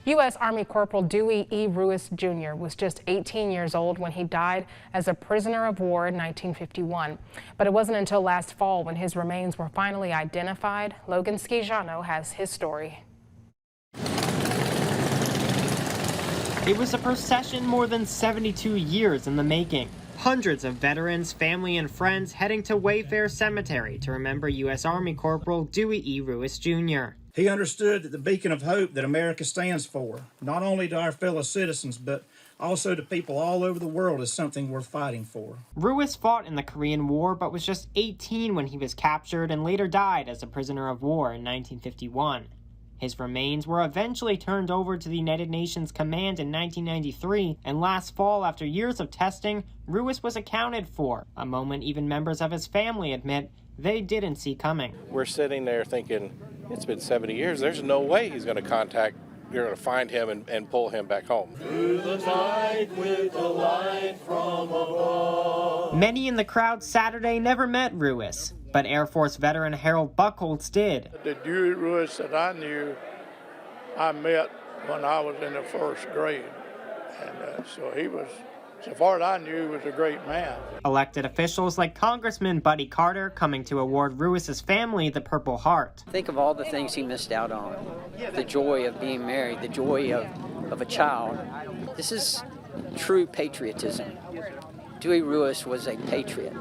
U.S. Army Corporal Dewey E. Ruis Jr. was just 18 years old when he died as a prisoner of war in 1951. But it wasn't until last fall when his remains were finally identified. Logan Schijano has his story. It was a procession more than 72 years in the making. Hundreds of veterans, family, and friends heading to Wayfair Cemetery to remember U.S. Army Corporal Dewey E. Ruis Jr. He understood that the beacon of hope that America stands for, not only to our fellow citizens, but also to people all over the world, is something worth fighting for. Ruis fought in the Korean War, but was just 18 when he was captured and later died as a prisoner of war in 1951. His remains were eventually turned over to the United Nations Command in 1993, and last fall, after years of testing, Ruis was accounted for, a moment even members of his family admit they didn't see coming. We're sitting there thinking, it's been 70 years, there's no way he's going to find him and pull him back home. Through the night with the light from above. Many in the crowd Saturday never met Ruis, but Air Force veteran Harold Buchholz did. The Dewey Ruis that I knew, I met when I was in the first grade. And so he was, so far as I knew, he was a great man. Elected officials like Congressman Buddy Carter coming to award Ruis's family the Purple Heart. Think of all the things he missed out on. The joy of being married, the joy of a child. This is true patriotism. Dewey Ruis was a patriot.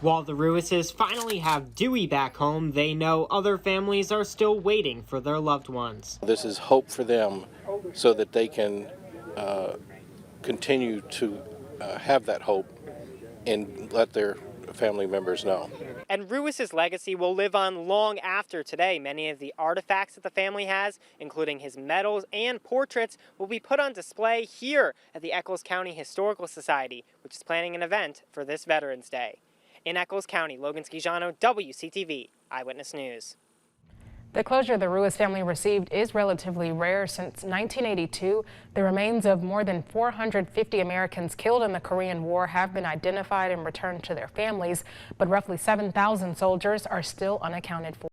While the Ruises finally have Dewey back home, they know other families are still waiting for their loved ones. This is hope for them so that they can continue to have that hope and let their family members know. And Ruis's legacy will live on long after today. Many of the artifacts that the family has, including his medals and portraits, will be put on display here at the Eccles County Historical Society, which is planning an event for this Veterans Day. In Eccles County, Logan Schijano, WCTV Eyewitness News. The closure the Ruis family received is relatively rare. Since 1982, the remains of more than 450 Americans killed in the Korean War have been identified and returned to their families, but roughly 7,000 soldiers are still unaccounted for.